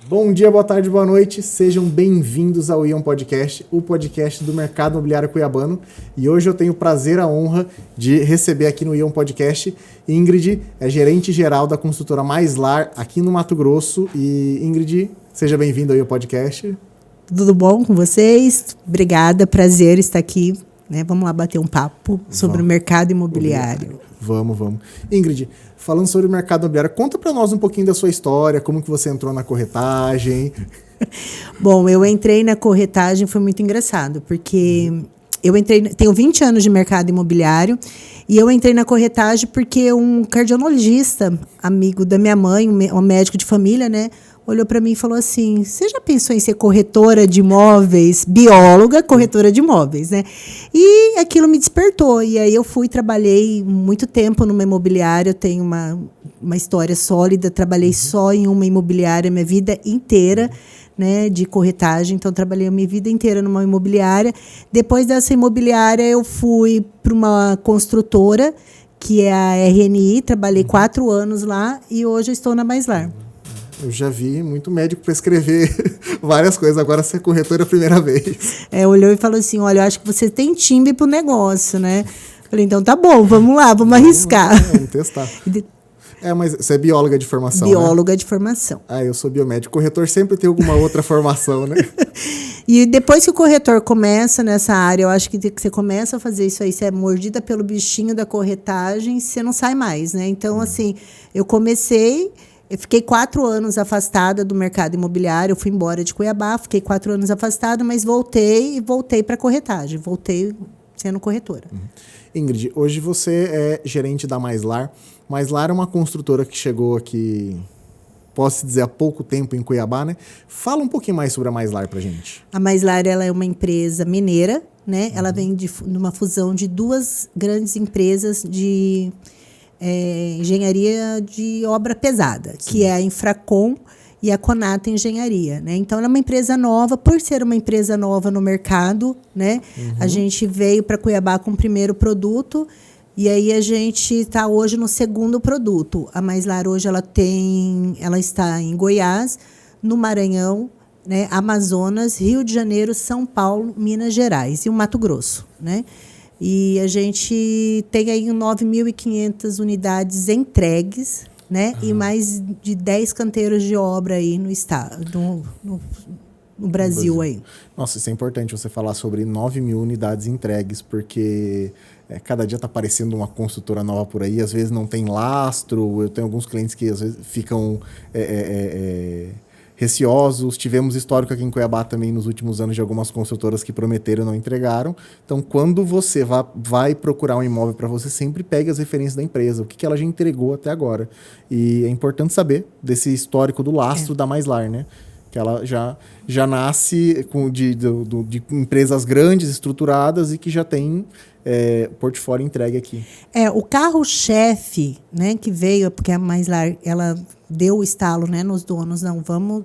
Bom dia, boa tarde, boa noite. Sejam bem-vindos ao Ion Podcast, o podcast do mercado imobiliário cuiabano. E hoje eu tenho o prazer, a honra de receber aqui no Ion Podcast Ingrid, é gerente geral da construtora Mais Lar aqui no Mato Grosso. E Ingrid, seja bem-vinda ao Ion Podcast. Tudo bom com vocês? Obrigada, prazer estar aqui. Vamos lá bater um papo sobre o mercado imobiliário. Vamos. Ingrid, falando sobre o mercado imobiliário, conta para nós um pouquinho da sua história, como que você entrou na corretagem. Bom, eu entrei na corretagem, foi muito engraçado, porque eu tenho 20 anos de mercado imobiliário, e eu entrei na corretagem porque um cardiologista, amigo da minha mãe, um médico de família, olhou para mim e falou assim: você já pensou em ser corretora de imóveis? Bióloga, corretora de imóveis, E aquilo me despertou. E aí eu trabalhei muito tempo numa imobiliária, eu tenho uma história sólida, trabalhei só em uma imobiliária minha vida inteira, de corretagem. Então, trabalhei a minha vida inteira numa imobiliária. Depois dessa imobiliária, eu fui para uma construtora, que é a RNI, trabalhei 4 anos lá e hoje eu estou na Mais Lar. Eu já vi muito médico para escrever várias coisas, agora ser corretora é a primeira vez. Olhou e falou assim: olha, eu acho que você tem timbre pro negócio, Falei, então tá bom, vamos lá, vamos arriscar. Vamos testar. Mas você é bióloga de formação, Bióloga de formação. Eu sou biomédico. Corretor sempre tem alguma outra formação, E depois que o corretor começa nessa área, eu acho que você começa a fazer isso aí, você é mordida pelo bichinho da corretagem, você não sai mais, Então, assim, eu fiquei 4 anos afastada do mercado imobiliário, eu fui embora de Cuiabá, fiquei 4 anos afastada, mas voltei para a corretagem, voltei sendo corretora. Ingrid, hoje você é gerente da Mais Lar. Mais Lar é uma construtora que chegou aqui, posso dizer, há pouco tempo em Cuiabá, Fala um pouquinho mais sobre a Mais Lar pra gente. A Mais Lar, ela é uma empresa mineira, Ela vem de uma fusão de 2 grandes empresas de engenharia de obra pesada, Sim. que é a Infracom e a Conata Engenharia, Então, ela é uma empresa nova. Por ser uma empresa nova no mercado, A gente veio para Cuiabá com o primeiro produto e aí a gente está hoje no segundo produto. A Mais Lar hoje ela está em Goiás, no Maranhão, Amazonas, Rio de Janeiro, São Paulo, Minas Gerais e o Mato Grosso, E a gente tem aí 9.500 unidades entregues, E mais de 10 canteiros de obra aí no estado, no Brasil aí. Nossa, isso é importante você falar sobre 9.000 unidades entregues, porque cada dia está aparecendo uma construtora nova por aí, às vezes não tem lastro. Eu tenho alguns clientes que às vezes ficam receosos. Tivemos histórico aqui em Cuiabá também nos últimos anos de algumas construtoras que prometeram e não entregaram. Então, quando você vai procurar um imóvel para você, sempre pegue as referências da empresa, o que ela já entregou até agora. E é importante saber desse histórico do lastro da Mais Lar, Que ela já nasce de empresas grandes, estruturadas e que já tem portfólio entregue aqui. O carro-chefe, que veio, porque a Mais Lar, ela deu o estalo, nos donos, não, vamos,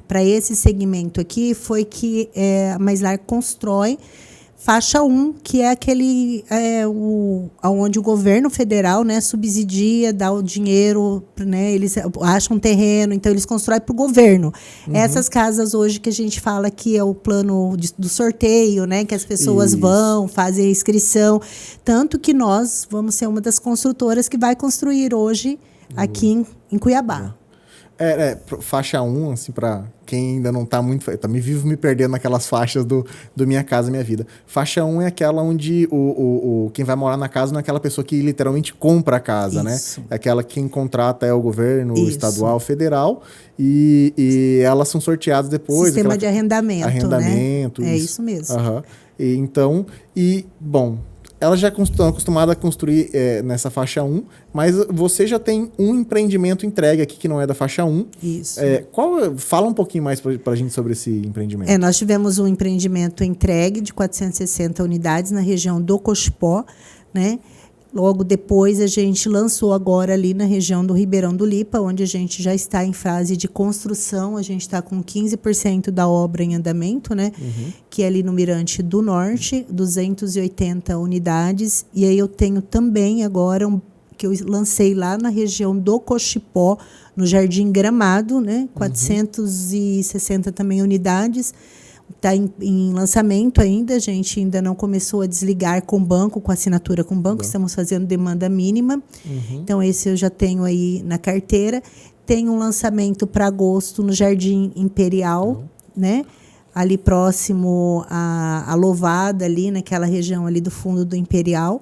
para esse segmento aqui, foi que a Mais Lar constrói faixa 1, que é aquele onde o governo federal subsidia, dá o dinheiro, eles acham um terreno, então eles constroem para o governo. Essas casas hoje que a gente fala que é o plano do sorteio, que as pessoas vão, fazem a inscrição. Tanto que nós vamos ser uma das construtoras que vai construir hoje aqui em Cuiabá. Faixa 1, assim, para quem ainda não está muito... vivo me perdendo naquelas faixas do Minha Casa Minha Vida. Faixa 1 é aquela onde quem vai morar na casa não é aquela pessoa que literalmente compra a casa, Isso. É aquela que quem contrata é o governo estadual, federal, e elas são sorteadas depois. Sistema de arrendamento, Arrendamento, É isso mesmo. Bom... Elas já estão acostumadas a construir nessa faixa 1, mas você já tem um empreendimento entregue aqui que não é da faixa 1. Isso. Fala um pouquinho mais para a gente sobre esse empreendimento. Nós tivemos um empreendimento entregue de 460 unidades na região do Cochipó, Logo depois, a gente lançou agora ali na região do Ribeirão do Lipa, onde a gente já está em fase de construção. A gente está com 15% da obra em andamento, que é ali no Mirante do Norte, 280 unidades. E aí eu tenho também agora que eu lancei lá na região do Cochipó, no Jardim Gramado, né? 460 também unidades. Está em lançamento ainda, a gente ainda não começou a desligar com o banco, com assinatura com o banco, estamos fazendo demanda mínima. Então, esse eu já tenho aí na carteira. Tem um lançamento para agosto no Jardim Imperial, né? Ali próximo à Louvada, ali naquela região ali do fundo do Imperial.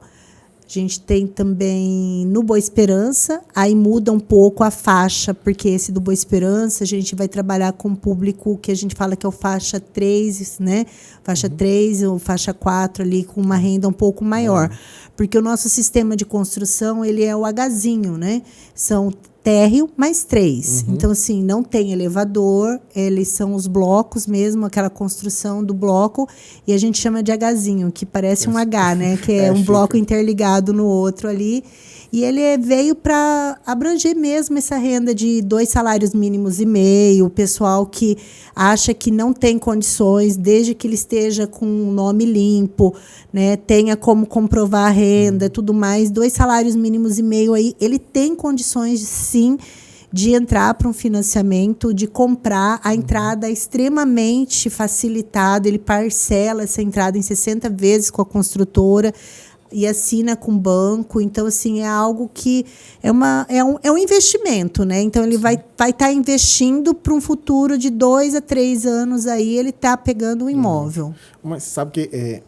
A gente tem também no Boa Esperança, aí muda um pouco a faixa, porque esse do Boa Esperança a gente vai trabalhar com o público que a gente fala que é o faixa 3, né? Faixa 3 ou faixa 4 ali, com uma renda um pouco maior. Porque o nosso sistema de construção, ele é o Hzinho, né? São térreo mais 3. Então, assim, não tem elevador, eles são os blocos mesmo, aquela construção do bloco, e a gente chama de Hzinho, que parece um H, né? Que é um bloco interligado no outro ali. E ele veio para abranger mesmo essa renda de 2 salários mínimos e meio, o pessoal que acha que não tem condições, desde que ele esteja com um nome limpo, né, tenha como comprovar a renda, tudo mais, 2 salários mínimos e meio aí, ele tem condições, sim, de entrar para um financiamento, de comprar. A entrada é extremamente facilitada, ele parcela essa entrada em 60 vezes com a construtora, e assina com o banco. Então, assim, é algo que é um investimento, né? Então, ele vai estar investindo para um futuro de 2 a 3 anos aí, ele está pegando um imóvel. Mas sabe que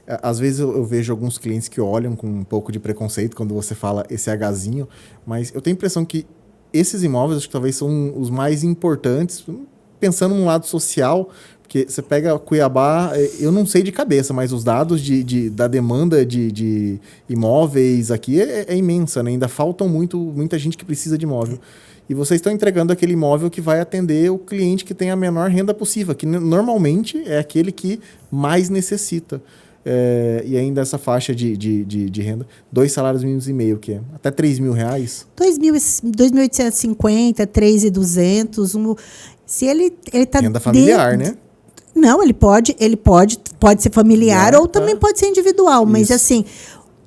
às vezes eu vejo alguns clientes que olham com um pouco de preconceito quando você fala esse Hzinho, mas eu tenho a impressão que esses imóveis acho que talvez são os mais importantes, pensando no lado social. Porque você pega Cuiabá, eu não sei de cabeça, mas os dados da demanda de imóveis aqui é imensa, né? Ainda faltam muita gente que precisa de imóvel. E vocês estão entregando aquele imóvel que vai atender o cliente que tem a menor renda possível, que normalmente é aquele que mais necessita. E ainda essa faixa de renda, 2 salários mínimos e meio, que é até R$3.000. 2.850, 3.200. Se ele está renda familiar, né? Não, ele pode ser familiar ou também pode ser individual, mas assim,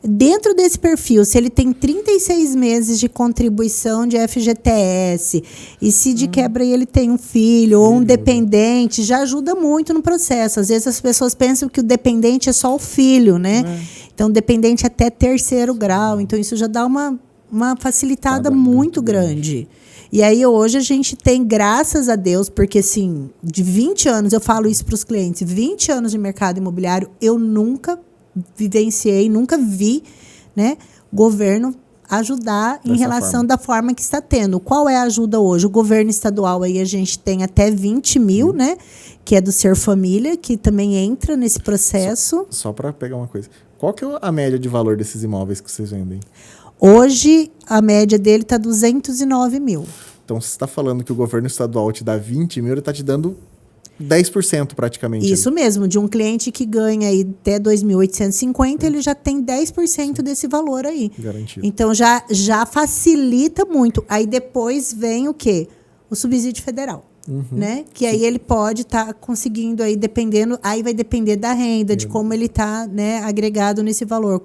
dentro desse perfil, se ele tem 36 meses de contribuição de FGTS, e se de quebra ele tem um filho ou um dependente, já ajuda muito no processo. Às vezes as pessoas pensam que o dependente é só o filho, né? Então, dependente até 3º grau, então isso já dá uma facilitada muito grande. E aí, hoje, a gente tem, graças a Deus, porque, assim, de 20 anos, eu falo isso para os clientes, 20 anos de mercado imobiliário, eu nunca vivenciei, nunca vi, né, governo ajudar em relação da forma que está tendo. Qual é a ajuda hoje? O governo estadual, aí a gente tem até 20 mil, né, que é do Ser Família, que também entra nesse processo. Só para pegar uma coisa. Qual que é a média de valor desses imóveis que vocês vendem? Hoje, a média dele está 209 mil. Então, você está falando que o governo estadual te dá 20 mil, ele está te dando 10% praticamente. Isso mesmo, de um cliente que ganha aí até 2.850, ele já tem 10% desse valor aí. Garantido. Então, já facilita muito. Aí depois vem o quê? O subsídio federal. Né? Que aí ele pode estar conseguindo aí, dependendo, aí vai depender da renda, de como ele está, né, agregado nesse valor,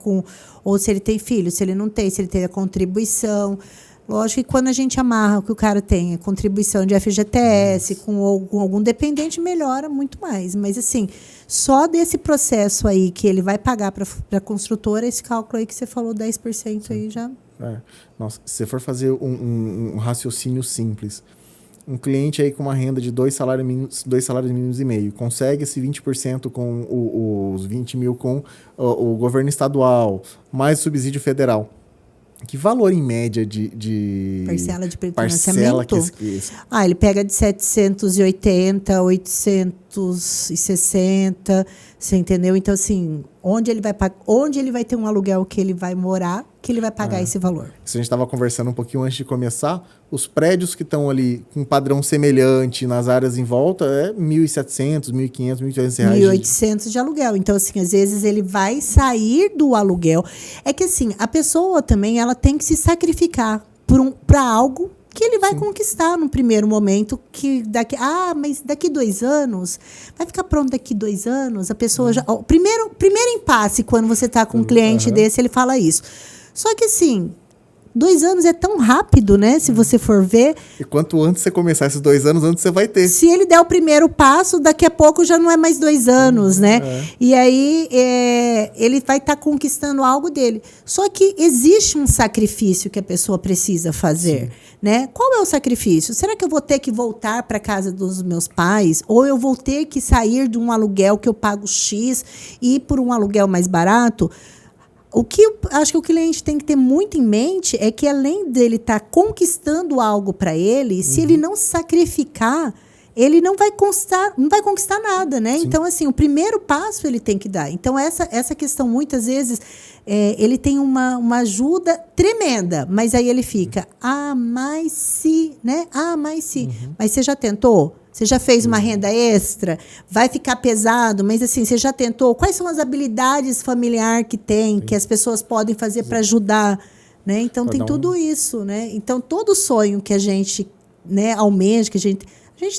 ou se ele tem filho, se ele não tem, se ele tem a contribuição. Lógico que quando a gente amarra o que o cara tem, a contribuição de FGTS, com algum dependente, melhora muito mais. Mas, assim, só desse processo aí que ele vai pagar para a construtora, esse cálculo aí que você falou, 10% aí já... Nossa, se você for fazer um raciocínio simples, um cliente aí com uma renda de 2 salários mínimos e meio, consegue esse 20% com os 20 mil com o governo estadual, mais subsídio federal. Que valor, em média, de parcela de financiamento? Ele pega de 780, 860, você entendeu? Então, assim, onde ele vai ter um aluguel que ele vai morar, que ele vai pagar esse valor. Isso a gente estava conversando um pouquinho antes de começar. Os prédios que estão ali com um padrão semelhante nas áreas em volta é R$1.700, R$1.500, R$1.800. R$1.800 de aluguel. Então, assim, às vezes ele vai sair do aluguel. É que, assim, a pessoa também ela tem que se sacrificar para algo que ele vai conquistar no primeiro momento, que mas daqui 2 anos, vai ficar pronto daqui 2 anos, a pessoa já... O primeiro impasse, quando você está com um cliente desse, ele fala isso. Só que, assim, 2 anos é tão rápido, né? Se você for ver. E quanto antes você começar esses 2 anos, antes você vai ter. Se ele der o primeiro passo, daqui a pouco já não é mais 2 anos, né? E aí ele vai estar conquistando algo dele. Só que existe um sacrifício que a pessoa precisa fazer, né? Qual é o sacrifício? Será que eu vou ter que voltar para a casa dos meus pais? Ou eu vou ter que sair de um aluguel que eu pago X e ir por um aluguel mais barato? O que eu acho que o cliente tem que ter muito em mente é que, além dele estar conquistando algo para ele, se ele não sacrificar, ele não vai conquistar nada, né? Sim. Então, assim, o primeiro passo ele tem que dar. Então, essa questão, muitas vezes, ele tem uma ajuda tremenda, mas aí ele fica, mas se, né? Mas se. Mas você já tentou? Você já fez uma renda extra? Vai ficar pesado, mas assim, você já tentou? Quais são as habilidades familiares que tem, que as pessoas podem fazer para ajudar? Né? Então, tem tudo isso. Né? Então, todo sonho que a gente, né, almeja, que a gente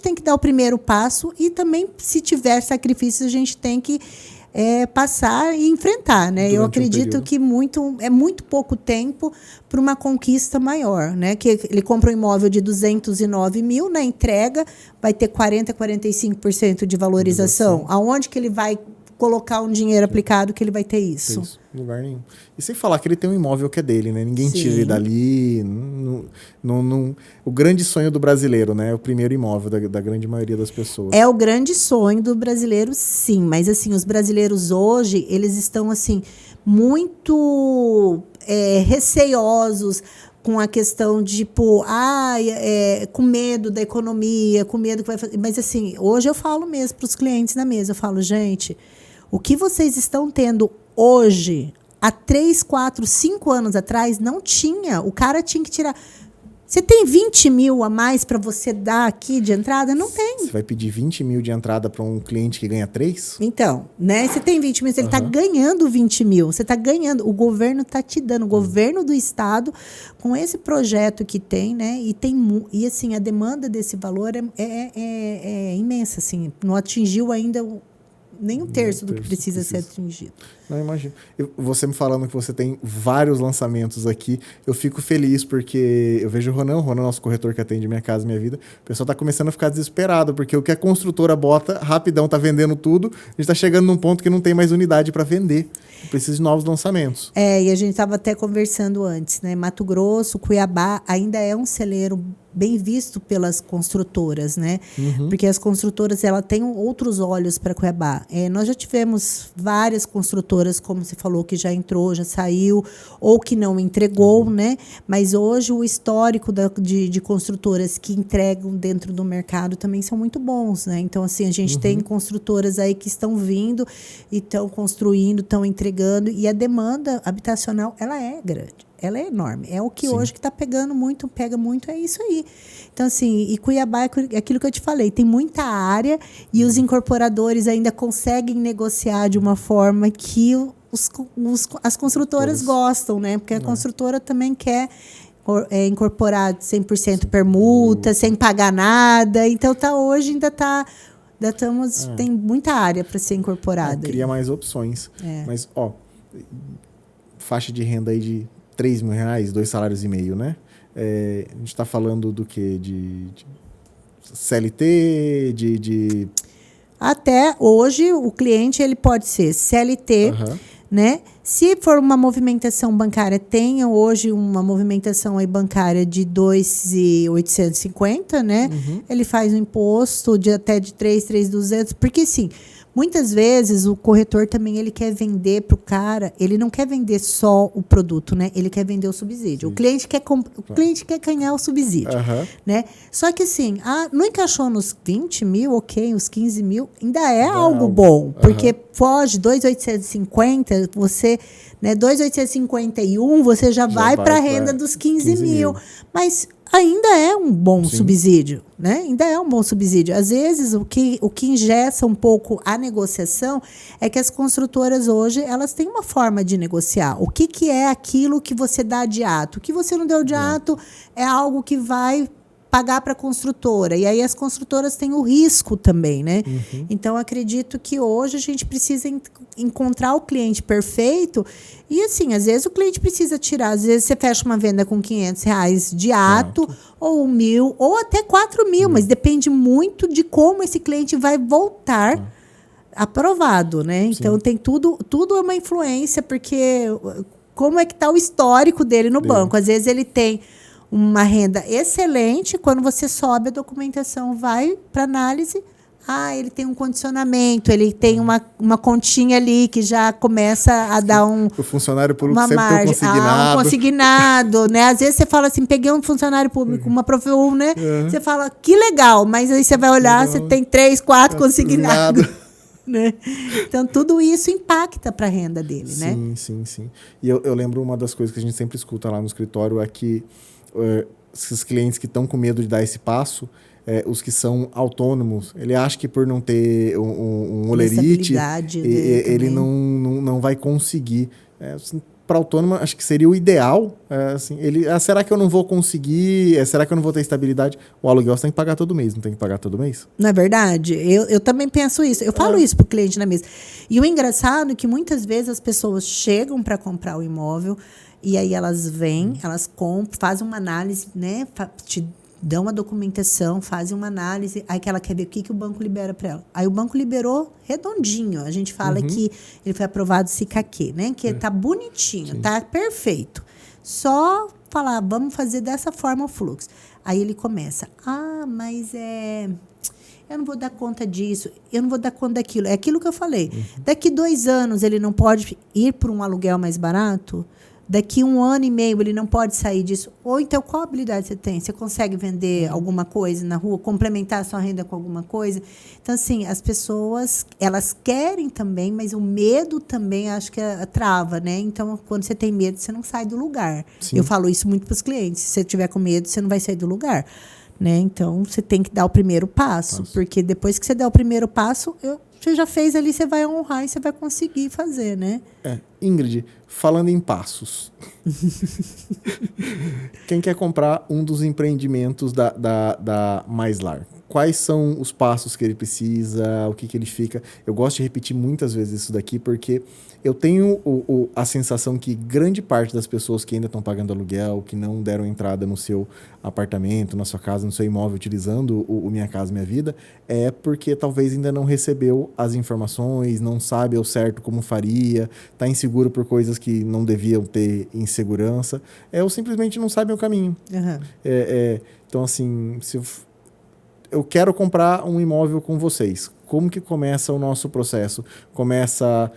tem que dar o primeiro passo e também, se tiver sacrifício, a gente tem que passar e enfrentar, né? Eu acredito que é muito pouco tempo para uma conquista maior, né? Que ele compra um imóvel de 209 mil, na entrega vai ter 40-45% de valorização. Aonde que ele vai colocar um dinheiro aplicado que ele vai ter isso? Lugar nenhum. E sem falar que ele tem um imóvel que é dele, né? Ninguém tira ele dali. O grande sonho do brasileiro, né? É o primeiro imóvel da grande maioria das pessoas. É o grande sonho do brasileiro, sim. Mas, assim, os brasileiros hoje, eles estão, assim, muito receosos com a questão de, tipo, com medo da economia, com medo que vai fazer. Mas, assim, hoje eu falo mesmo para os clientes na mesa, eu falo, gente, o que vocês estão tendo hoje, há 3, 4, 5 anos atrás, não tinha. O cara tinha que tirar. Você tem 20 mil a mais para você dar aqui de entrada? Não tem. Você vai pedir 20 mil de entrada para um cliente que ganha 3? Então, né? Você tem 20 mil, ele está ganhando 20 mil. Você está ganhando. O governo está te dando. O governo do estado, com esse projeto que tem, né? E assim, a demanda desse valor é imensa. Assim, não atingiu ainda nem um terço do que precisa ser atingido. Não, imagino. Você me falando que você tem vários lançamentos aqui, eu fico feliz porque eu vejo o Ronan, nosso corretor que atende Minha Casa Minha Vida, o pessoal está começando a ficar desesperado, porque o que a construtora bota, rapidão, está vendendo tudo, a gente está chegando num ponto que não tem mais unidade para vender. Precisa de novos lançamentos. E a gente estava até conversando antes, né? Mato Grosso, Cuiabá, ainda é um celeiro bem visto pelas construtoras, né? Porque as construtoras, ela têm outros olhos para Cuiabá. Nós já tivemos várias construtoras, como você falou, que já entrou, já saiu, ou que não entregou, né? Mas hoje o histórico de construtoras que entregam dentro do mercado também são muito bons, né? Então, assim, a gente tem construtoras aí que estão vindo e estão construindo, estão entregando, e a demanda habitacional, ela é grande. Ela é enorme. É o que hoje que está pega muito, é isso aí. Então, assim, e Cuiabá é aquilo que eu te falei, tem muita área e os incorporadores ainda conseguem negociar de uma forma que as construtoras gostam, né? Porque a construtora também quer incorporar 100% permuta, sem pagar nada. Então, hoje ainda estamos... Tem muita área para ser incorporada. Cria mais opções. Mas, faixa de renda aí de R$3.000, 2,5 salários, né? A gente está falando do quê? De CLT, Até hoje, o cliente ele pode ser CLT, né? Se for uma movimentação bancária, tenha hoje uma movimentação aí bancária de 2.850, né? Ele faz um imposto até de 3.200, porque, sim, muitas vezes o corretor também ele quer vender para o cara, ele não quer vender só o produto, né? Ele quer vender o subsídio. O cliente quer ganhar o subsídio, né? Só que assim, não encaixou nos 20 mil, ok, os 15 mil, ainda é algo bom, porque foge 2.850, você, né, 2.851, você já vai para a renda dos 15 mil. Mas ainda é um bom subsídio, né? Ainda é um bom subsídio. Às vezes, o que engessa um pouco a negociação é que as construtoras hoje, elas têm uma forma de negociar. O que é aquilo que você dá de ato? O que você não deu de ato é algo que vai pagar para a construtora. E aí as construtoras têm o risco também, né? Então, acredito que hoje a gente precisa encontrar o cliente perfeito. E, assim, às vezes o cliente precisa tirar. Às vezes você fecha uma venda com R$500 de ato, ou 1.000, ou até 4.000. Mas depende muito de como esse cliente vai voltar aprovado, né? Então, tem tudo é uma influência, porque como é que está o histórico dele no banco? Às vezes ele tem uma renda excelente, quando você sobe a documentação, vai para análise, ele tem um condicionamento, ele tem uma continha ali que já começa a dar o funcionário público uma sempre tem um consignado. Um consignado, né? Às vezes você fala assim, peguei um funcionário público, uma Profe1, né? Você fala, que legal, mas aí você vai olhar, você tem 3, 4 consignados. Né? Então, tudo isso impacta para a renda dele, né? Sim. E eu lembro, uma das coisas que a gente sempre escuta lá no escritório é que esses clientes que estão com medo de dar esse passo, os que são autônomos, ele acha que por não ter um olerite, ele não vai conseguir. Para autônomo, acho que seria o ideal. Assim, será que eu não vou conseguir? Será que eu não vou ter estabilidade? O aluguel você tem que pagar todo mês, não tem que pagar todo mês? Não é verdade? Eu também penso isso. Eu falo isso para o cliente na mesa. E o engraçado é que muitas vezes as pessoas chegam para comprar o imóvel e aí elas vêm, elas compram, fazem uma análise, né? Te dão a documentação, fazem uma análise, aí que ela quer ver o que o banco libera para ela. Aí o banco liberou redondinho. A gente fala que ele foi aprovado SICAQ, né? Que tá bonitinho, tá perfeito. Só falar, vamos fazer dessa forma o fluxo. Aí ele começa, mas eu não vou dar conta disso, eu não vou dar conta daquilo. É aquilo que eu falei. Daqui 2 anos ele não pode ir por um aluguel mais barato? Daqui 1 ano e meio ele não pode sair disso? Ou então, qual habilidade você tem? Você consegue vender alguma coisa na rua? Complementar a sua renda com alguma coisa? Então, assim, as pessoas, elas querem também, mas o medo também, acho que trava, né? Então, quando você tem medo, você não sai do lugar. Sim. Eu falo isso muito para os clientes. Se você tiver com medo, você não vai sair do lugar. Né? Então, você tem que dar o primeiro passo. Porque depois que você der o primeiro passo, você já fez ali, você vai honrar e você vai conseguir fazer, né? Ingrid, falando em passos. Quem quer comprar um dos empreendimentos da Mais Lar? Quais são os passos que ele precisa? O que ele fica? Eu gosto de repetir muitas vezes isso daqui, porque eu tenho a sensação que grande parte das pessoas que ainda estão pagando aluguel, que não deram entrada no seu apartamento, na sua casa, no seu imóvel, utilizando o Minha Casa Minha Vida, é porque talvez ainda não recebeu as informações, não sabe ao certo como faria, está inseguro por coisas que não deviam ter insegurança, ou simplesmente não sabem o caminho. Então, assim, se eu quero comprar um imóvel com vocês, como que começa o nosso processo? Começa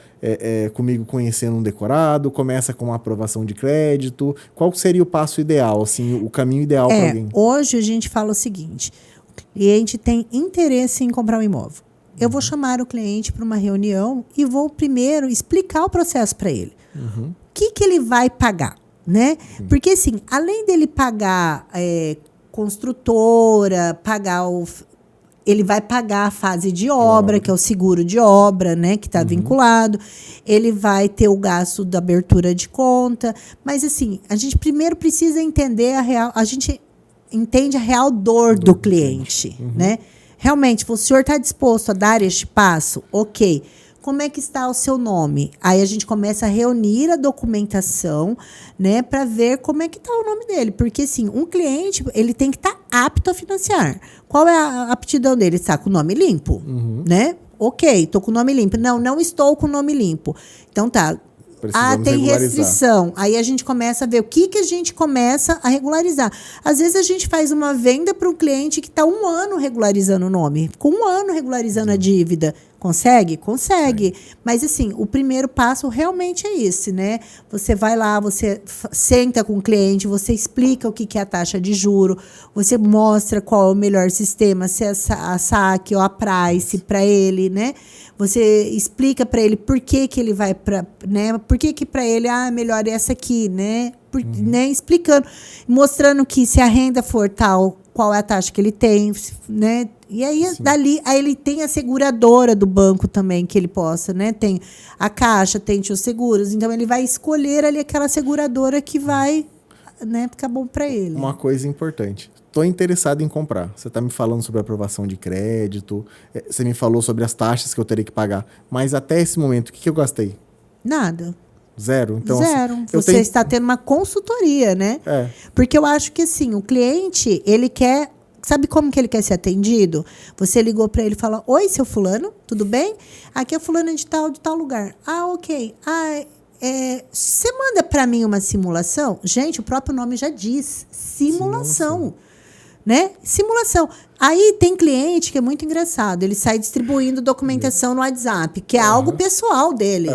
comigo conhecendo um decorado? Começa com uma aprovação de crédito? Qual seria o passo ideal, assim, o caminho ideal para alguém? Hoje a gente fala o seguinte, o cliente tem interesse em comprar um imóvel. Eu vou chamar o cliente para uma reunião e vou primeiro explicar o processo para ele. O que ele vai pagar, né? Porque, assim, além dele pagar construtora, ele vai pagar a fase de obra, que é o seguro de obra, né, que está vinculado. Ele vai ter o gasto da abertura de conta. Mas, assim, a gente primeiro precisa entender a gente entende a real dor do cliente, né? Realmente, o senhor está disposto a dar este passo? Ok. Como é que está o seu nome? Aí a gente começa a reunir a documentação, né, para ver como é que está o nome dele. Porque, assim, um cliente, ele tem que estar apto a financiar. Qual é a aptidão dele? Está com o nome limpo, né? Ok, estou com o nome limpo. Não estou com o nome limpo. Então, tá. Tem restrição. Aí a gente começa a ver o que a gente começa a regularizar. Às vezes a gente faz uma venda para um cliente que está 1 ano regularizando o nome, com 1 ano regularizando a dívida. Consegue? Consegue. Mas, assim, o primeiro passo realmente é esse, né? Você vai lá, você senta com o cliente, você explica o que é a taxa de juro, você mostra qual é o melhor sistema, se é a SAC ou a Price para ele, né? Você explica para ele por que ele vai para, né? Por que para ele é melhor essa aqui, né? Né? Explicando, mostrando que se a renda for tal, qual é a taxa que ele tem, né? E aí, dali, aí ele tem a seguradora do banco também, que ele possa, né? Tem a Caixa, tem os seguros. Então, ele vai escolher ali aquela seguradora que vai né, ficar bom para ele. Uma coisa importante. Estou interessado em comprar. Você está me falando sobre aprovação de crédito, você me falou sobre as taxas que eu teria que pagar, mas até esse momento, o que eu gastei? Nada. Zero? Então, Zero. Assim, você está tendo uma consultoria, né? Porque eu acho que, assim, o cliente, ele quer... Sabe como que ele quer ser atendido? Você ligou para ele e fala, oi, seu fulano, tudo bem? Aqui é fulano de tal lugar. Ah, ok. Você manda para mim uma simulação? Gente, o próprio nome já diz. Simulação. Né? Simulação. Aí tem cliente que é muito engraçado. Ele sai distribuindo documentação no WhatsApp, que é algo pessoal dele.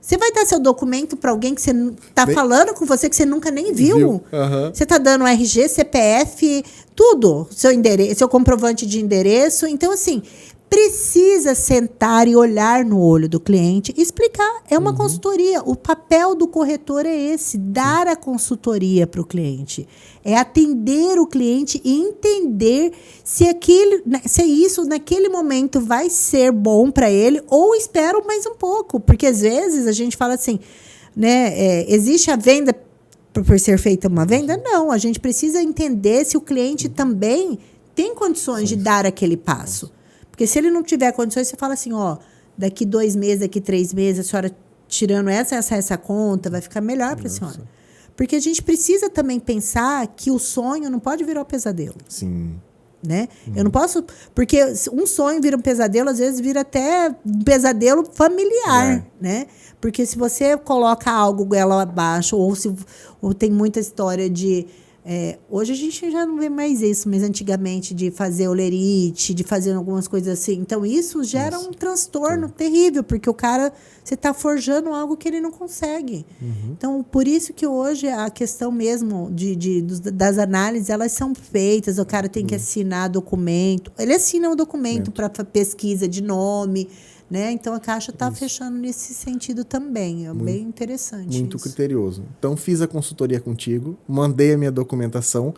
Você vai dar seu documento para alguém que você está falando com você que você nunca nem viu. Você está dando RG, CPF, tudo. Seu endereço, seu comprovante de endereço. Então, assim, precisa sentar e olhar no olho do cliente e explicar. É uma consultoria. O papel do corretor é esse, dar a consultoria para o cliente. É atender o cliente e entender se isso naquele momento vai ser bom para ele ou espero mais um pouco. Porque às vezes a gente fala assim, né, existe a venda por ser feita uma venda? Não, a gente precisa entender se o cliente também tem condições de dar aquele passo. Porque se ele não tiver condições, você fala assim, daqui 2 meses, daqui 3 meses, a senhora tirando essa conta, vai ficar melhor para a senhora. Porque a gente precisa também pensar que o sonho não pode virar um pesadelo. Sim. Né? Eu não posso... Porque um sonho vira um pesadelo, às vezes vira até um pesadelo familiar, né? Porque se você coloca algo goela abaixo, ou tem muita história de... hoje a gente já não vê mais isso, mas antigamente de fazer olerite, de fazer algumas coisas assim. Então, isso gera um transtorno terrível, porque o cara, você está forjando algo que ele não consegue. Então, por isso que hoje a questão mesmo das análises, elas são feitas, o cara tem que assinar documento. Ele assina um documento para pesquisa de nome, né? Então, a Caixa está fechando nesse sentido também. É bem interessante. Muito isso. criterioso. Então, fiz a consultoria contigo, mandei a minha documentação.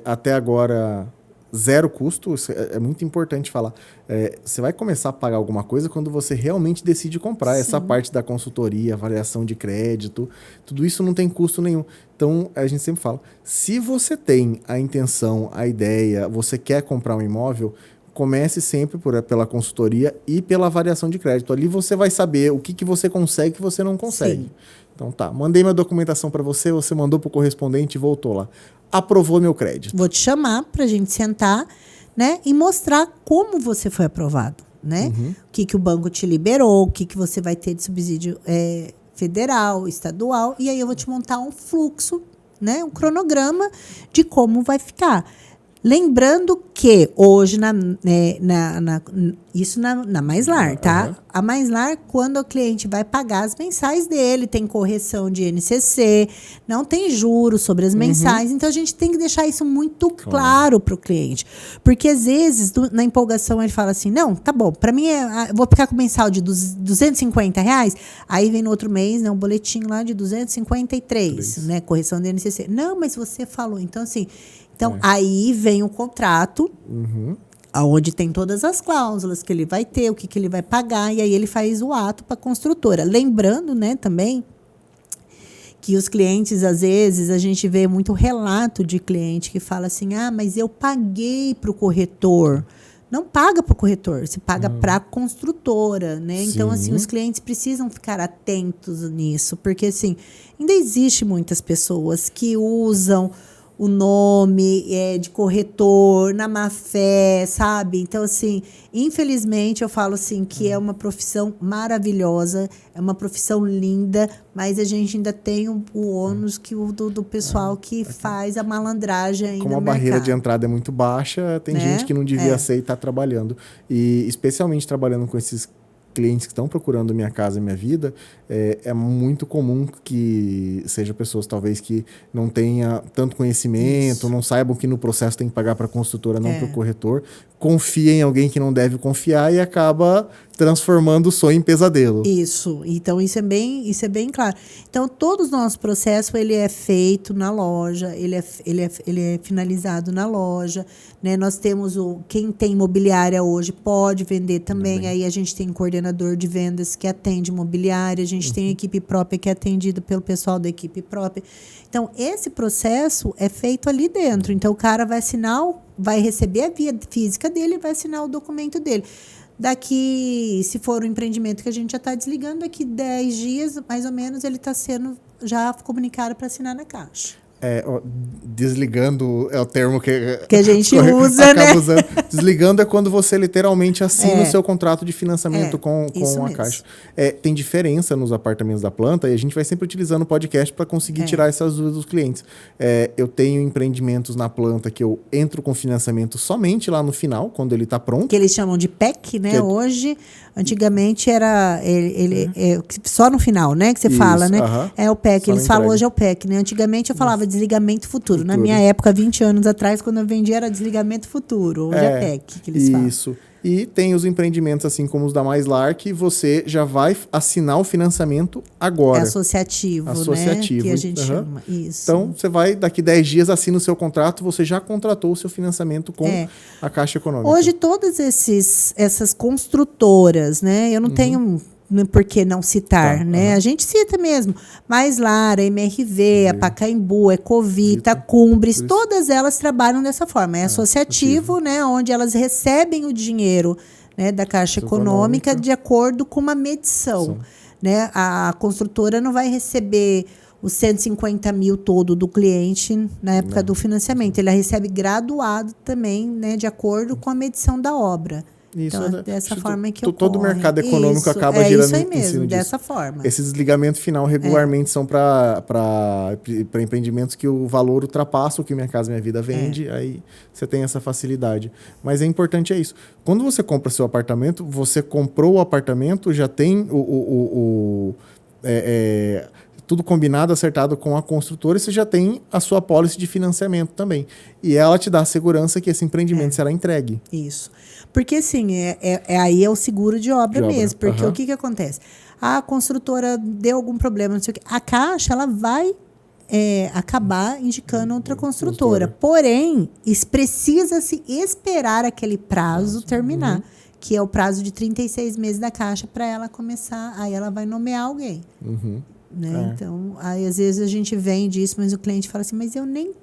Até agora, 0 custo. É muito importante falar. Você vai começar a pagar alguma coisa quando você realmente decide comprar. Sim. Essa parte da consultoria, avaliação de crédito, tudo isso não tem custo nenhum. Então, a gente sempre fala, se você tem a intenção, a ideia, você quer comprar um imóvel, comece sempre pela consultoria e pela avaliação de crédito. Ali você vai saber o que você consegue e o que você não consegue. Sim. Então tá, mandei minha documentação para você mandou para o correspondente e voltou lá. Aprovou meu crédito. Vou te chamar para a gente sentar, né, e mostrar como você foi aprovado, né? O que o banco te liberou, o que você vai ter de subsídio federal, estadual, e aí eu vou te montar um fluxo, né, um cronograma de como vai ficar. Lembrando que hoje, isso na MaisLar, tá? A MaisLar, quando o cliente vai pagar as mensais dele, tem correção de INCC, não tem juros sobre as mensais, então a gente tem que deixar isso muito claro para o cliente. Porque às vezes, na empolgação, ele fala assim, não, tá bom, para mim, eu vou ficar com mensal de R$250, aí vem no outro mês, né, um boletim lá de 253, né, correção de INCC. Não, mas você falou, então assim... Então, aí vem o contrato, onde tem todas as cláusulas que ele vai ter, o que ele vai pagar, e aí ele faz o ato para a construtora. Lembrando, né, também, que os clientes, às vezes, a gente vê muito relato de cliente que fala assim, mas eu paguei para o corretor. Não paga para o corretor, se paga para a construtora, né? Sim. Então, assim, os clientes precisam ficar atentos nisso, porque, assim, ainda existe muitas pessoas que usam o nome de corretor, na má fé, sabe? Então, assim, infelizmente, eu falo assim que é uma profissão maravilhosa, é uma profissão linda, mas a gente ainda tem o ônus do pessoal que faz a malandragem aí no mercado. Como a barreira de entrada é muito baixa, tem gente que não devia ser e está trabalhando. E especialmente trabalhando com esses clientes que estão procurando Minha Casa Minha Vida, é muito comum que sejam pessoas talvez que não tenham tanto conhecimento, não saibam que no processo tem que pagar para a construtora, não para o corretor, confia em alguém que não deve confiar e acaba transformando o sonho em pesadelo. Isso. Então, isso é bem claro. Então, todo o nosso processo, ele é feito na loja, ele é finalizado na loja, né? Nós temos quem tem imobiliária hoje pode vender também. Aí a gente tem um coordenador de vendas que atende imobiliária, a gente tem equipe própria que é atendida pelo pessoal da equipe própria. Então, esse processo é feito ali dentro. Então, o cara vai receber a via física dele e vai assinar o documento dele. Daqui, se for um empreendimento que a gente já está desligando, daqui 10 dias, mais ou menos, ele está sendo já comunicado para assinar na Caixa. Desligando é o termo que a gente usa, né? Usando. Desligando é quando você literalmente assina o seu contrato de financiamento com a Caixa. Tem diferença nos apartamentos da planta e a gente vai sempre utilizando o podcast para conseguir tirar essas dúvidas dos clientes. Eu tenho empreendimentos na planta que eu entro com financiamento somente lá no final, quando ele está pronto. Que eles chamam de PEC, né? Hoje, antigamente era só no final, né? Que você fala, né? É o PEC. Só eles falam hoje é o PEC, né? Antigamente eu falava desligamento futuro. Na minha época, 20 anos atrás, quando eu vendi, era desligamento futuro. Hoje é PEC que eles falam. Isso. E tem os empreendimentos, assim como os da Mais Lar, que você já vai assinar o financiamento agora. É associativo, né? Que a gente chama. Isso. Então, você vai, daqui 10 dias, assina o seu contrato, você já contratou o seu financiamento com a Caixa Econômica. Hoje, todas essas construtoras, né? Eu não tenho... Por que não citar, né? A gente cita mesmo. Mais Lar, a MRV, a Pacaembu, a Ecovita, a Cumbres, todas elas trabalham dessa forma. É associativo, né? Onde elas recebem o dinheiro, né, da Caixa Econômica de acordo com uma medição. Né? A construtora não vai receber os 150 mil todo do cliente na época do financiamento. Ele recebe graduado também, né, de acordo com a medição da obra. Isso, então, dessa forma que ocorre. Todo o mercado econômico acaba girando isso aí mesmo, dessa forma. Esse desligamento final regularmente são para empreendimentos que o valor ultrapassa o que Minha Casa Minha Vida vende, aí você tem essa facilidade. Mas é importante isso. Quando você compra seu apartamento, você comprou o apartamento, já tem tudo combinado, acertado com a construtora, e você já tem a sua apólice de financiamento também. E ela te dá a segurança que esse empreendimento será entregue. Isso. Porque, assim, aí é o seguro de obra mesmo. Porque o que acontece? A construtora deu algum problema, não sei o quê. A Caixa, ela vai acabar indicando outra construtora. Porém, precisa-se esperar aquele prazo terminar, que é o prazo de 36 meses da Caixa para ela começar. Aí ela vai nomear alguém. Né? Então, aí às vezes a gente vende isso, mas o cliente fala assim, mas eu nem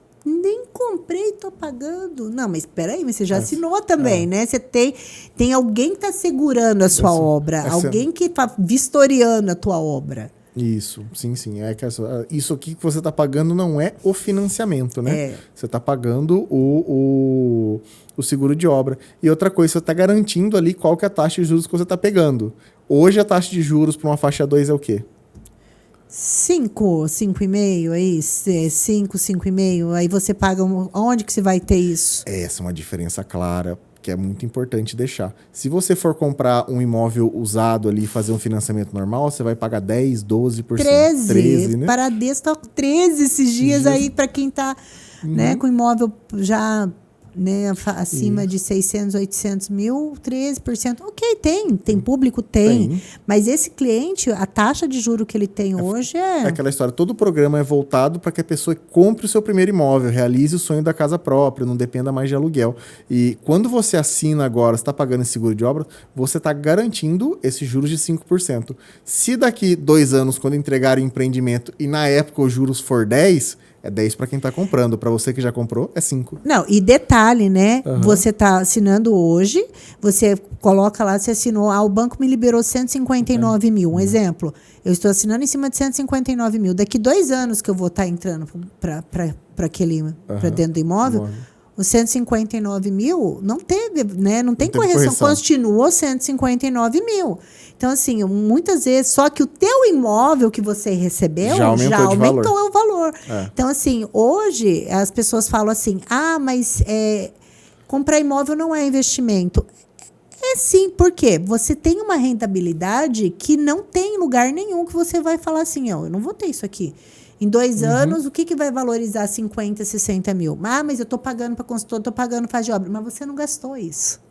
comprei, estou pagando. Não, mas espera aí, você já assinou também, né? Você tem alguém que está segurando a sua obra, alguém que está vistoriando a tua obra. Isso, sim. Isso aqui que você está pagando não é o financiamento, né? Você está pagando o seguro de obra. E outra coisa, você está garantindo ali qual que é a taxa de juros que você está pegando. Hoje a taxa de juros para uma faixa 2 é o quê? 5,5 aí, 5,5. Aí você paga, onde que você vai ter isso? Essa é uma diferença clara, que é muito importante deixar. Se você for comprar um imóvel usado ali e fazer um financiamento normal, você vai pagar 10, 12%. 13, né? Paradisco tá 13 esses dias aí para quem tá né, com imóvel já... Né, acima de 600, 800 mil, 13%. Ok, tem público, tem. Mas esse cliente, a taxa de juro que ele tem hoje é aquela história, todo o programa é voltado para que a pessoa compre o seu primeiro imóvel, realize o sonho da casa própria, não dependa mais de aluguel. E quando você assina agora, está pagando esse seguro de obra, você está garantindo esses juros de 5%. Se daqui 2 anos, quando entregar o empreendimento e na época os juros for 10%, é 10 para quem está comprando. Para você que já comprou, é 5. Não, e detalhe, né? Você está assinando hoje, você coloca lá, você assinou, o banco me liberou 159 mil. Um exemplo, eu estou assinando em cima de 159 mil. Daqui 2 anos que eu vou estar entrando para dentro do imóvel, os 159 mil não teve, né? Não tem correção. Continuou 159 mil. Então, assim, muitas vezes, só que o teu imóvel que você recebeu já aumentou o valor. Então, assim, hoje as pessoas falam assim, mas comprar imóvel não é investimento. É sim, por quê? Você tem uma rentabilidade que não tem lugar nenhum que você vai falar assim, eu não vou ter isso aqui. Em 2 anos, o que vai valorizar 50, 60 mil? Mas eu estou pagando para consultor, estou pagando faz de obra. Mas você não gastou isso.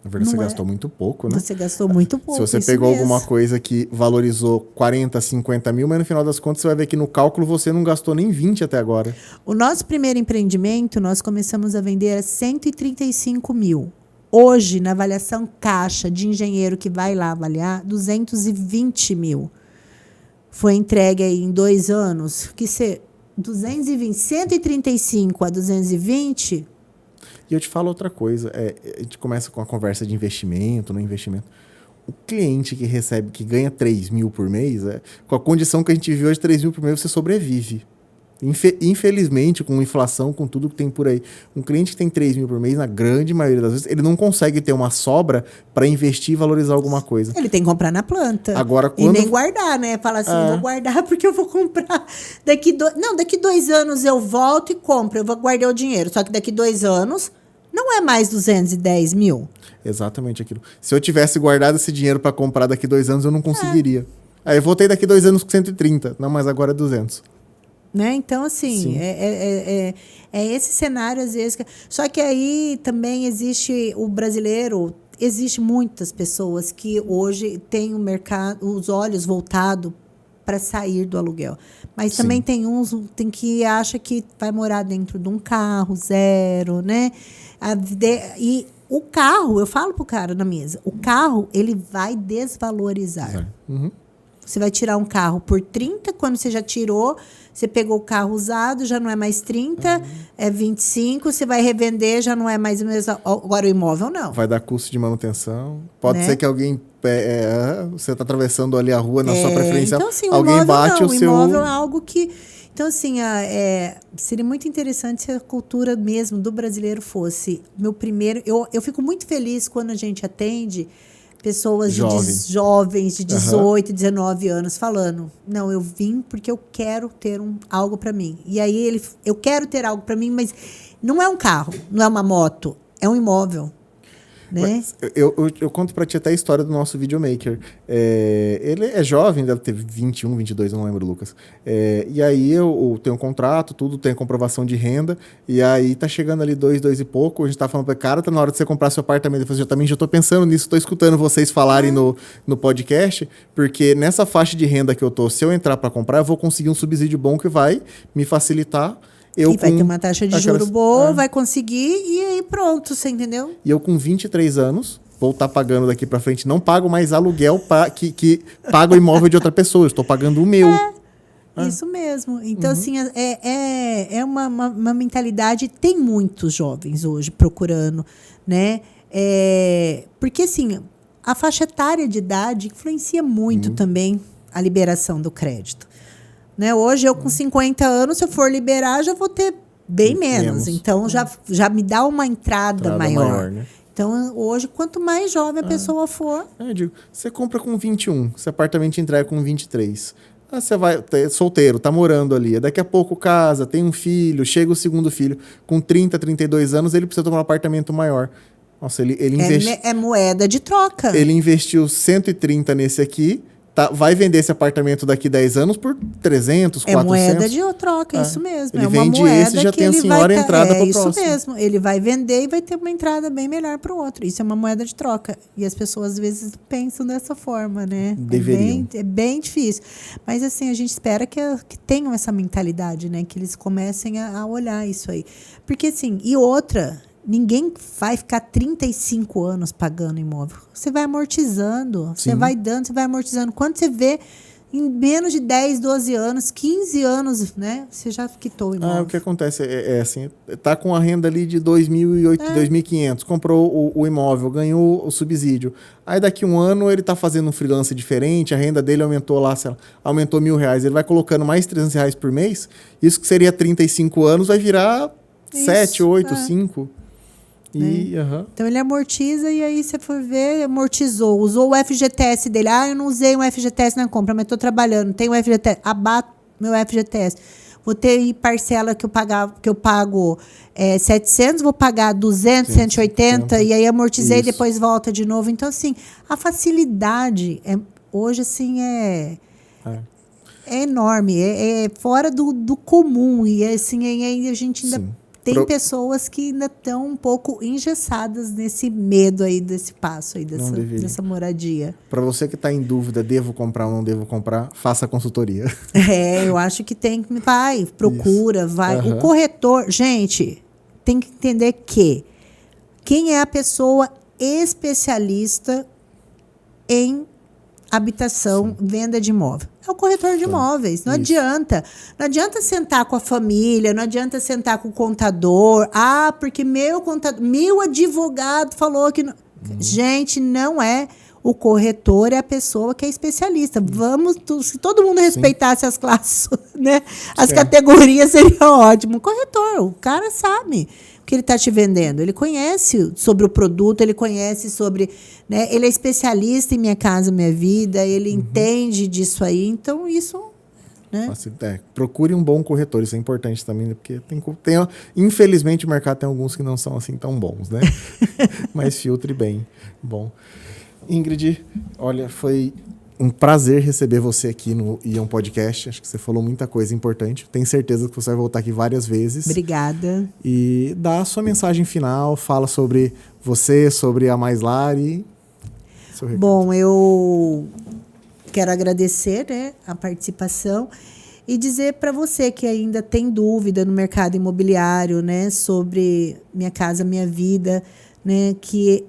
Na verdade, você gastou muito pouco, né? Você gastou muito pouco. Se você pegou alguma coisa que valorizou 40, 50 mil, mas no final das contas você vai ver que no cálculo você não gastou nem 20 até agora. O nosso primeiro empreendimento, nós começamos a vender a 135 mil. Hoje, na avaliação caixa de engenheiro que vai lá avaliar, 220 mil. Foi entregue aí em 2 anos. 220, 135 a 220... E eu te falo outra coisa, a gente começa com a conversa de investimento, no investimento. O cliente que recebe, que ganha 3 mil por mês, com a condição que a gente vive hoje, 3 mil por mês, você sobrevive. Infelizmente, com inflação, com tudo que tem por aí, um cliente que tem 3 mil por mês, na grande maioria das vezes, ele não consegue ter uma sobra para investir e valorizar alguma coisa. Ele tem que comprar na planta. Agora, e nem guardar, né? Fala assim, vou guardar porque eu vou comprar. Daqui 2 anos eu volto e compro. Eu vou guardar o dinheiro. Só que daqui 2 anos não é mais 210 mil. Exatamente aquilo. Se eu tivesse guardado esse dinheiro para comprar daqui 2 anos, eu não conseguiria. Aí eu voltei daqui 2 anos com 130. Não, mas agora é 200. Né? Então, assim, é esse cenário, às vezes. Só que aí também existe o brasileiro, existe muitas pessoas que hoje têm o mercado, os olhos voltados para sair do aluguel. Mas também tem uns que acha que vai morar dentro de um carro zero, né? E o carro, eu falo pro cara na mesa, o carro, ele vai desvalorizar. Uhum. Você vai tirar um carro por 30, quando você já tirou, você pegou o carro usado, já não é mais 30, é 25, você vai revender, já não é mais o mesmo. Agora o imóvel não. Vai dar custo de manutenção. Pode ser que alguém... você está atravessando ali a rua na sua preferência. Então, assim, alguém bate o seu... O imóvel é algo que... Então, assim, seria muito interessante se a cultura mesmo do brasileiro fosse... Meu primeiro... Eu fico muito feliz quando a gente atende... Pessoas jovens de 18, 19 anos falando, não, eu vim porque eu quero ter algo para mim. E aí eu quero ter algo para mim, mas não é um carro, não é uma moto, é um imóvel. Né? Eu conto pra ti até a história do nosso videomaker. Ele é jovem, deve ter 21, 22, eu não lembro, Lucas. E aí eu tenho um contrato, tudo, tenho comprovação de renda, e aí tá chegando ali 2 e pouco, a gente tá falando pra cara, tá na hora de você comprar seu apartamento. Eu falei, também já tô pensando nisso, tô escutando vocês falarem no podcast, porque nessa faixa de renda que eu tô, se eu entrar pra comprar, eu vou conseguir um subsídio bom que vai me facilitar. Vai ter uma taxa de juros boa, vai conseguir, e aí pronto, você entendeu? E eu com 23 anos, vou estar pagando daqui para frente, não pago mais aluguel que paga o imóvel de outra pessoa, eu estou pagando o meu. Isso mesmo. Então, assim, é uma mentalidade, tem muitos jovens hoje procurando, né? Porque, assim, a faixa etária de idade influencia muito também a liberação do crédito. Né? Hoje, eu com 50 anos, se eu for liberar, já vou ter bem menos. Então, já me dá uma entrada maior. Né? Então, hoje, quanto mais jovem a pessoa for... Eu digo, você compra com 21, esse apartamento entrega com 23. Você vai solteiro, tá morando ali. Daqui a pouco casa, tem um filho, chega o segundo filho. Com 30, 32 anos, ele precisa tomar um apartamento maior. Nossa, ele investiu... É moeda de troca. Ele investiu 130 nesse aqui... vai vender esse apartamento daqui 10 anos por 300, 400. É moeda de troca, isso mesmo. Ele uma vende moeda esse e já que tem a senhora entrada para o próximo. Isso mesmo. Ele vai vender e vai ter uma entrada bem melhor para o outro. Isso é uma moeda de troca. E as pessoas, às vezes, pensam dessa forma, né? Deveriam. É bem difícil. Mas, assim, a gente espera que tenham essa mentalidade, né? Que eles comecem a olhar isso aí. Porque, assim, e outra... Ninguém vai ficar 35 anos pagando imóvel. Você vai amortizando, você vai dando, você vai amortizando. Quando você vê, em menos de 10, 12 anos, 15 anos, né? Você já quitou o imóvel. O que acontece é assim, tá com a renda ali de 2.500, comprou o imóvel, ganhou o subsídio. Aí daqui um ano ele tá fazendo um freelance diferente, a renda dele aumentou lá, sei lá, aumentou R$1.000. Ele vai colocando mais R$300 por mês, isso que seria 35 anos vai virar 7, 8, 5... Então ele amortiza e aí você for ver, amortizou, usou o FGTS dele. Eu não usei o FGTS na compra, mas estou trabalhando, tenho o FGTS, abato meu FGTS. Vou ter parcela que eu pago 700, vou pagar 200, 180 e aí amortizei e depois volta de novo. Então, assim, a facilidade hoje, assim, é enorme, é fora do comum. E, assim, a gente ainda tem pessoas que ainda estão um pouco engessadas nesse medo aí, desse passo aí, dessa moradia. Para você que está em dúvida, devo comprar ou não devo comprar, faça a consultoria. Eu acho que tem que... Vai, procura, vai. O corretor... Gente, tem que entender que quem é a pessoa especialista em habitação, venda de imóvel? É o corretor de imóveis. Não adianta. Não adianta sentar com a família, não adianta sentar com o contador. Porque meu advogado falou que... Não. Gente, não é. O corretor é a pessoa que é especialista. Se todo mundo respeitasse as classes, né? As categorias, seria ótimo. O corretor, o cara sabe o que ele está te vendendo. Ele conhece sobre o produto, ele conhece sobre... Né? Ele é especialista em Minha Casa Minha Vida, ele entende disso aí. Então, isso... Né? Procure um bom corretor, isso é importante também, porque infelizmente o mercado tem alguns que não são assim tão bons, né? Mas filtre bem. Bom... Ingrid, olha, foi um prazer receber você aqui no Ion Podcast. Acho que você falou muita coisa importante. Tenho certeza que você vai voltar aqui várias vezes. Obrigada. E dá a sua mensagem final, fala sobre você, sobre a Mais Lar e seu recado. Bom, eu quero agradecer, né, a participação e dizer para você que ainda tem dúvida no mercado imobiliário, né, sobre Minha Casa Minha Vida, né, que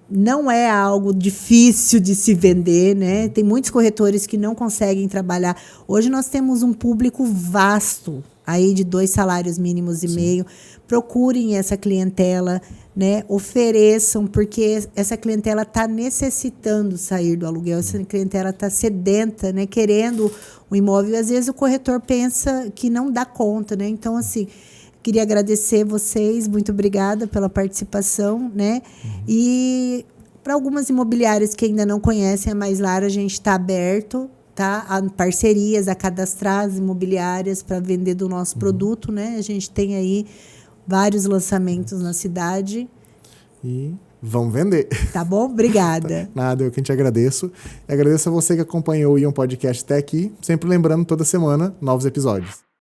não é algo difícil de se vender, né? Tem muitos corretores que não conseguem trabalhar. Hoje nós temos um público vasto, aí de 2 salários mínimos e meio. Procurem essa clientela, né? Ofereçam, porque essa clientela está necessitando sair do aluguel, essa clientela está sedenta, né? Querendo um imóvel. E às vezes o corretor pensa que não dá conta, né? Então, assim... Queria agradecer vocês, muito obrigada pela participação, né? E para algumas imobiliárias que ainda não conhecem a Mais Lar, a gente está aberto, tá? A parcerias, a cadastrar as imobiliárias para vender do nosso produto, né? A gente tem aí vários lançamentos na cidade. E vamos vender. Tá bom? Obrigada. Nada, eu que te agradeço. E agradeço a você que acompanhou o Ion Podcast até aqui. Sempre lembrando, toda semana, novos episódios.